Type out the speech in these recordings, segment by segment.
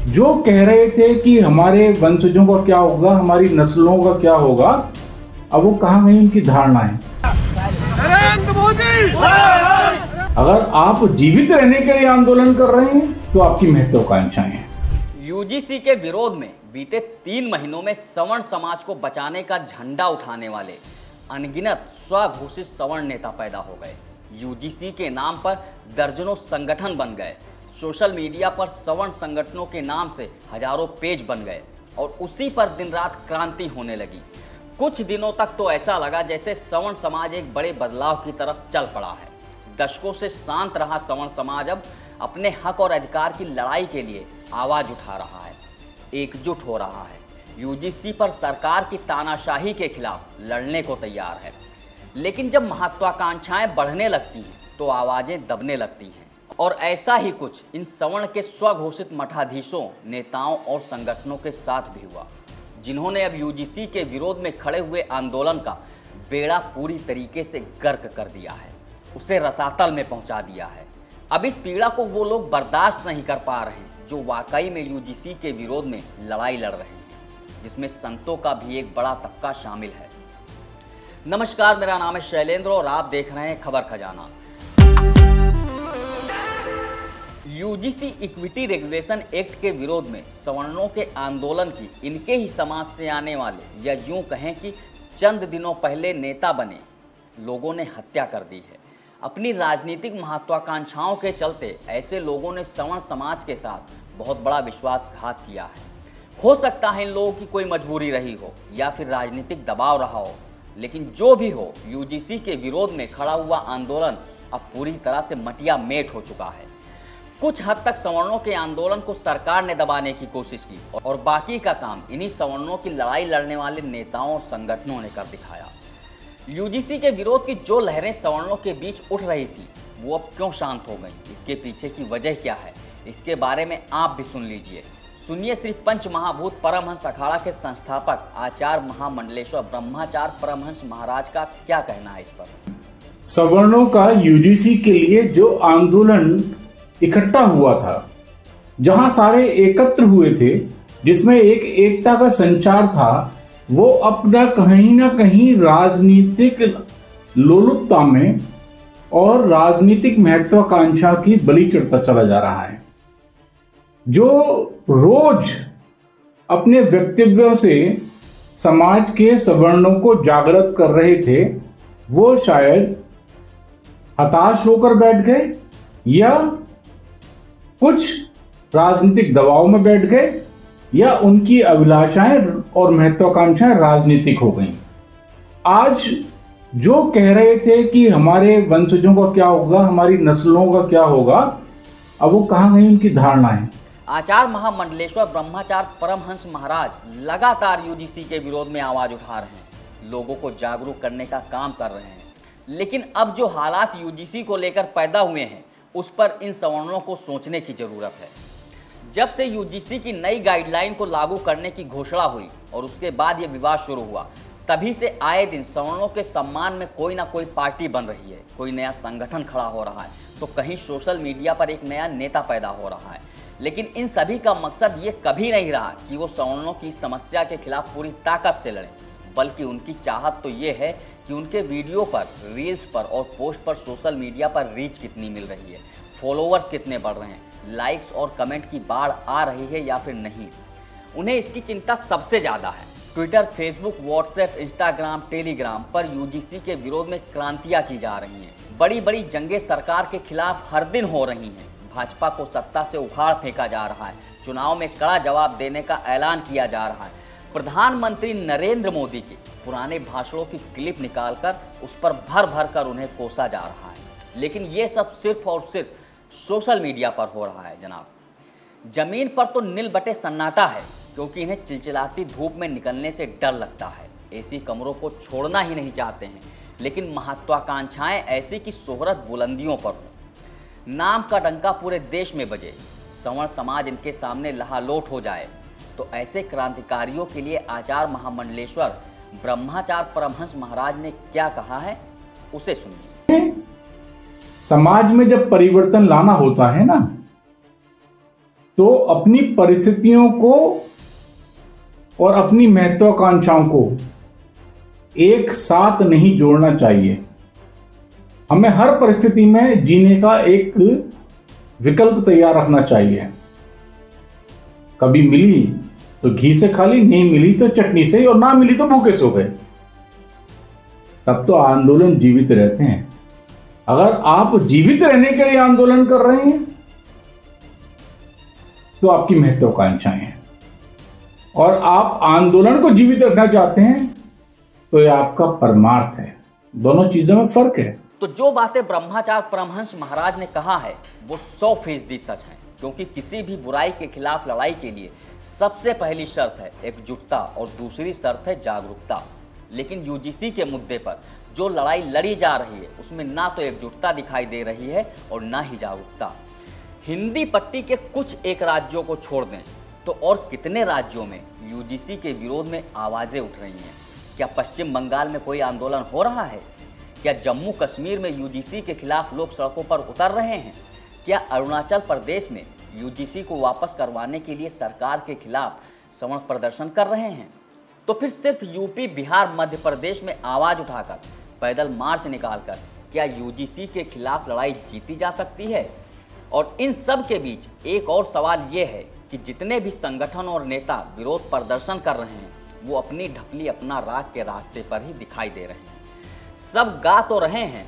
जो कह रहे थे कि हमारे वंशजों का क्या होगा, हमारी नस्लों का क्या होगा, अब वो कहाँ गई उनकी धारणाएं। नरेंद्र मोदी, अगर आप जीवित रहने के लिए आंदोलन कर रहे हैं तो आपकी महत्वाकांक्षाएं हैं। यूजीसी के विरोध में बीते 3 महीनों में सवर्ण समाज को बचाने का झंडा उठाने वाले अनगिनत स्वघोषित सवर्ण नेता पैदा हो गए। यूजीसी के नाम पर दर्जनों संगठन बन गए। सोशल मीडिया पर सवर्ण संगठनों के नाम से हजारों पेज बन गए और उसी पर दिन रात क्रांति होने लगी। कुछ दिनों तक तो ऐसा लगा जैसे सवर्ण समाज एक बड़े बदलाव की तरफ चल पड़ा है। दशकों से शांत रहा सवर्ण समाज अब अपने हक और अधिकार की लड़ाई के लिए आवाज उठा रहा है, एकजुट हो रहा है। यूजीसी पर सरकार की तानाशाही के खिलाफ लड़ने को तैयार है। लेकिन जब महत्वाकांक्षाएं बढ़ने लगती हैं तो आवाजें दबने लगती हैं। और ऐसा ही कुछ इन सवर्ण के स्वघोषित मठाधीशों, नेताओं और संगठनों के साथ भी हुआ, जिन्होंने अब यूजीसी के विरोध में खड़े हुए आंदोलन का बेड़ा पूरी तरीके से गर्क कर दिया है, उसे रसातल में पहुंचा दिया है। अब इस पीड़ा को वो लोग बर्दाश्त नहीं कर पा रहे हैं जो वाकई में यूजीसी के विरोध में लड़ाई लड़ रहे हैं, जिसमें संतों का भी एक बड़ा तबका शामिल है। नमस्कार, मेरा नाम है शैलेंद्र और आप देख रहे हैं खबर खजाना। यूजीसी इक्विटी रेगुलेशन एक्ट के विरोध में सवर्णों के आंदोलन की इनके ही समाज से आने वाले, या यूं कहें कि चंद दिनों पहले नेता बने लोगों ने हत्या कर दी है। अपनी राजनीतिक महत्वाकांक्षाओं के चलते ऐसे लोगों ने सवर्ण समाज के साथ बहुत बड़ा विश्वासघात किया है। हो सकता है इन लोगों की कोई मजबूरी रही हो या फिर राजनीतिक दबाव रहा हो, लेकिन जो भी हो, यूजीसी के विरोध में खड़ा हुआ आंदोलन अब पूरी तरह से मटिया मेट हो चुका है। कुछ हद तक सवर्णों के आंदोलन को सरकार ने दबाने की कोशिश की और बाकी का काम इन्हीं सवर्णों की लड़ाई लड़ने वाले नेताओं और संगठनों ने कर दिखाया। यूजीसी के विरोध की जो लहरें सवर्णों के बीच उठ रही थी वो अब क्यों शांत हो गई, इसके पीछे की वजह क्या है, इसके बारे में आप भी सुन लीजिए। सुनिए श्री पंच महाभूत परमहंस अखाड़ा के संस्थापक आचार्य महामंडलेश्वर ब्रह्माचार्य परमहंस महाराज का क्या कहना है इस पर। सवर्णों का यूजीसी के लिए जो आंदोलन इकट्ठा हुआ था, जहां सारे एकत्र हुए थे, जिसमें एक एकता का संचार था, वो अपना कहीं ना कहीं राजनीतिक लोलुपता में और राजनीतिक महत्वाकांक्षा की बलि चढ़ता चला जा रहा है। जो रोज अपने वक्तव्यों से समाज के सवर्णों को जागृत कर रहे थे, वो शायद हताश होकर बैठ गए या कुछ राजनीतिक दबाव में बैठ गए या उनकी अभिलाषाएं और महत्वाकांक्षाएं राजनीतिक हो गईं। आज जो कह रहे थे कि हमारे वंशजों का क्या होगा, हमारी नस्लों का क्या होगा, अब वो कहाँ गई उनकी धारणाएं। आचार्य महामंडलेश्वर ब्रह्माचार्य परमहंस महाराज लगातार यूजीसी के विरोध में आवाज उठा रहे हैं, लोगों को जागरूक करने का काम कर रहे हैं। लेकिन अब जो हालात यूजीसी को लेकर पैदा हुए हैं उस पर इन सवर्णों को सोचने की जरूरत है। जब से यूजीसी की नई गाइडलाइन को लागू करने की घोषणा हुई और उसके बाद ये विवाद शुरू हुआ, तभी से आए दिन सवर्णों के सम्मान में कोई ना कोई पार्टी बन रही है, कोई नया संगठन खड़ा हो रहा है, तो कहीं सोशल मीडिया पर एक नया नेता पैदा हो रहा है। लेकिन इन सभी का मकसद ये कभी नहीं रहा कि वो सवर्णों की समस्या के खिलाफ पूरी ताकत से लड़ें, बल्कि उनकी चाहत तो ये है कि उनके वीडियो पर, रील्स पर और पोस्ट पर सोशल मीडिया पर रीच कितनी मिल रही है, फॉलोअर्स कितने बढ़ रहे हैं, लाइक्स और कमेंट की बाढ़ आ रही है या फिर नहीं। उन्हें इसकी चिंता सबसे ज़्यादा है। Twitter, Facebook, WhatsApp, Instagram, Telegram पर यूजीसी के विरोध में क्रांतियाँ की जा रही हैं। बड़ी बड़ी जंगें सरकार के खिलाफ हर दिन हो रही हैं। भाजपा को सत्ता से उखाड़ फेंका जा रहा है। चुनाव में कड़ा जवाब देने का ऐलान किया जा रहा है। प्रधानमंत्री नरेंद्र मोदी के पुराने भाषणों की क्लिप निकालकर उस पर भर भर कर उन्हें कोसा जा रहा है। लेकिन ये सब सिर्फ और सिर्फ सोशल मीडिया पर हो रहा है जनाब। जमीन पर तो नील बटे सन्नाटा है, क्योंकि इन्हें चिलचिलाती धूप में निकलने से डर लगता है। एसी कमरों को छोड़ना ही नहीं चाहते हैं। लेकिन महत्वाकांक्षाएं ऐसी कि शोहरत बुलंदियों पर हो, नाम का डंका पूरे देश में बजे, सवर्ण समाज इनके सामने लहालोट हो जाए, तो ऐसे क्रांतिकारियों के लिए आचार्य महामंडलेश्वर ब्रह्माचार्य परमहंस महाराज ने क्या कहा है, उसे सुनिए। समाज में जब परिवर्तन लाना होता है ना, तो अपनी परिस्थितियों को और अपनी महत्वाकांक्षाओं को एक साथ नहीं जोड़ना चाहिए। हमें हर परिस्थिति में जीने का एक विकल्प तैयार रखना चाहिए। कभी मिली तो घी से खा ली, नहीं मिली तो चटनी से, और ना मिली तो भूखे सो गए। तब तो आंदोलन जीवित रहते हैं। अगर आप जीवित रहने के लिए आंदोलन कर रहे हैं तो आपकी महत्वाकांक्षाएं हैं, और आप आंदोलन को जीवित रखना चाहते हैं तो यह आपका परमार्थ है। दोनों चीजों में फर्क है। तो जो बातें ब्रह्माचार्य परमहंस महाराज ने कहा है वो 100% सच है, क्योंकि किसी भी बुराई के खिलाफ लड़ाई के लिए सबसे पहली शर्त है एकजुटता और दूसरी शर्त है जागरूकता। लेकिन यूजीसी के मुद्दे पर जो लड़ाई लड़ी जा रही है उसमें ना तो एकजुटता दिखाई दे रही है और ना ही जागरूकता। हिंदी पट्टी के कुछ एक राज्यों को छोड़ दें तो और कितने राज्यों में यूजीसी के विरोध में आवाज़ें उठ रही हैं। क्या पश्चिम बंगाल में कोई आंदोलन हो रहा है? क्या जम्मू कश्मीर में यूजीसी के खिलाफ लोग सड़कों पर उतर रहे हैं? क्या अरुणाचल प्रदेश में यूजीसी को वापस करवाने के लिए सरकार के खिलाफ सवर्ण प्रदर्शन कर रहे हैं? तो फिर सिर्फ यूपी, बिहार, मध्य प्रदेश में आवाज़ उठाकर, पैदल मार्च निकालकर क्या यूजीसी के खिलाफ लड़ाई जीती जा सकती है? और इन सब के बीच एक और सवाल ये है कि जितने भी संगठन और नेता विरोध प्रदर्शन कर रहे हैं वो अपनी ढपली अपना राग के रास्ते पर ही दिखाई दे रहे हैं। सब गा तो रहे हैं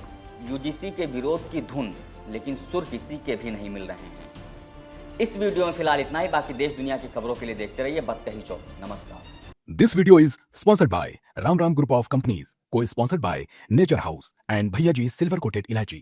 यूजीसी के विरोध की धुन, लेकिन सुर किसी के भी नहीं मिल रहे हैं। इस वीडियो में फिलहाल इतना ही। बाकी देश दुनिया की खबरों के लिए देखते रहिए बतकही चौक। नमस्कार। This video is sponsored by Ram Group of Companies, co-sponsored by Nature House and Bhaiya Ji Silver Coated Ilaichi.